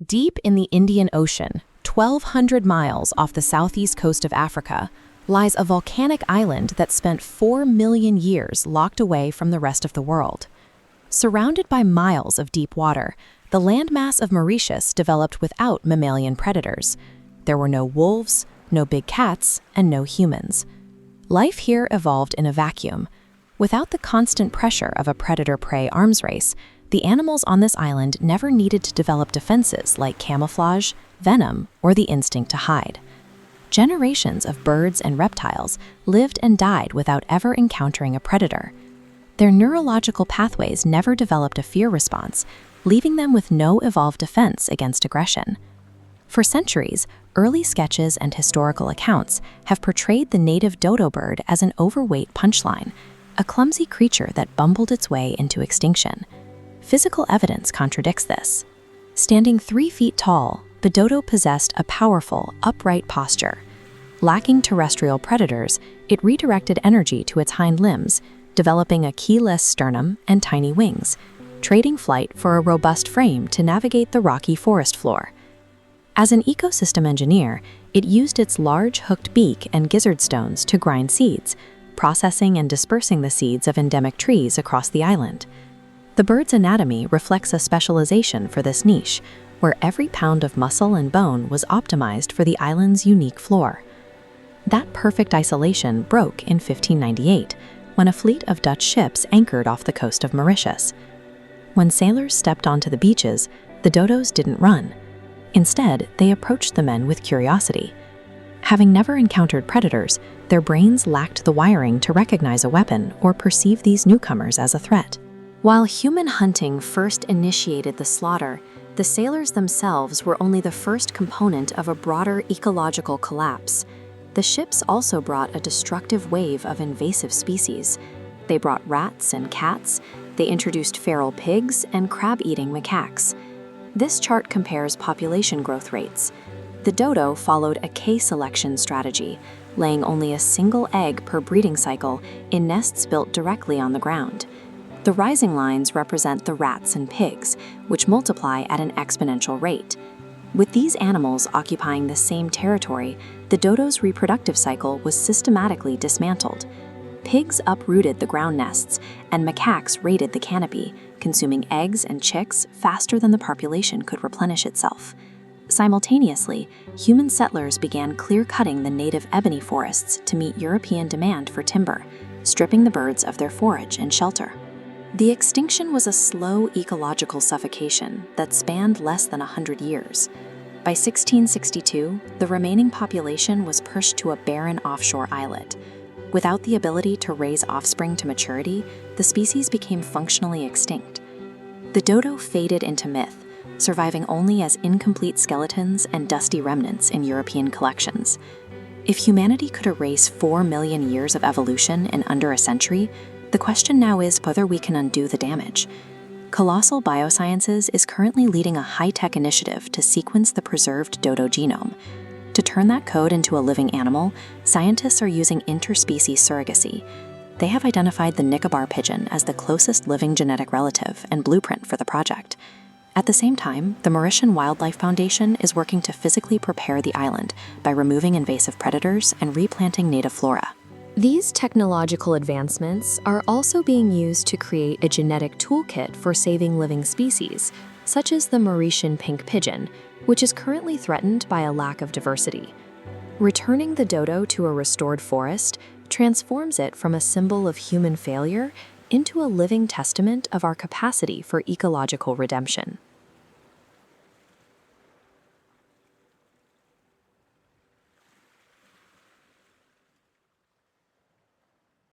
Deep in the Indian Ocean, 1,200 miles off the southeast coast of Africa, lies a volcanic island that spent 4 million years locked away from the rest of the world. Surrounded by miles of deep water, the landmass of Mauritius developed without mammalian predators. There were no wolves, no big cats, and no humans. Life here evolved in a vacuum. Without the constant pressure of a predator-prey arms race, the animals on this island never needed to develop defenses like camouflage, venom, or the instinct to hide. Generations of birds and reptiles lived and died without ever encountering a predator. Their neurological pathways never developed a fear response, leaving them with no evolved defense against aggression. For centuries, early sketches and historical accounts have portrayed the native dodo bird as an overweight punchline, a clumsy creature that bumbled its way into extinction. Physical evidence contradicts this. Standing 3 feet tall, the dodo possessed a powerful, upright posture. Lacking terrestrial predators, it redirected energy to its hind limbs, developing a keyless sternum and tiny wings, trading flight for a robust frame to navigate the rocky forest floor. As an ecosystem engineer, it used its large hooked beak and gizzard stones to grind seeds, processing and dispersing the seeds of endemic trees across the island. The bird's anatomy reflects a specialization for this niche, where every pound of muscle and bone was optimized for the island's unique flora. That perfect isolation broke in 1598, when a fleet of Dutch ships anchored off the coast of Mauritius. When sailors stepped onto the beaches, the dodos didn't run. Instead, they approached the men with curiosity. Having never encountered predators, their brains lacked the wiring to recognize a weapon or perceive these newcomers as a threat. While human hunting first initiated the slaughter, the sailors themselves were only the first component of a broader ecological collapse. The ships also brought a destructive wave of invasive species. They brought rats and cats, they introduced feral pigs and crab-eating macaques. This chart compares population growth rates. The dodo followed a K-selection strategy, laying only a single egg per breeding cycle in nests built directly on the ground. The rising lines represent the rats and pigs, which multiply at an exponential rate. With these animals occupying the same territory, the dodo's reproductive cycle was systematically dismantled. Pigs uprooted the ground nests, and macaques raided the canopy, consuming eggs and chicks faster than the population could replenish itself. Simultaneously, human settlers began clear-cutting the native ebony forests to meet European demand for timber, stripping the birds of their forage and shelter. The extinction was a slow ecological suffocation that spanned less than 100 years. By 1662, the remaining population was pushed to a barren offshore islet. Without the ability to raise offspring to maturity, the species became functionally extinct. The dodo faded into myth, surviving only as incomplete skeletons and dusty remnants in European collections. If humanity could erase 4 million years of evolution in under a century, the question now is whether we can undo the damage. Colossal Biosciences is currently leading a high-tech initiative to sequence the preserved dodo genome. To turn that code into a living animal, scientists are using interspecies surrogacy. They have identified the Nicobar pigeon as the closest living genetic relative and blueprint for the project. At the same time, the Mauritian Wildlife Foundation is working to physically prepare the island by removing invasive predators and replanting native flora. These technological advancements are also being used to create a genetic toolkit for saving living species, such as the Mauritian pink pigeon, which is currently threatened by a lack of diversity. Returning the dodo to a restored forest transforms it from a symbol of human failure into a living testament of our capacity for ecological redemption.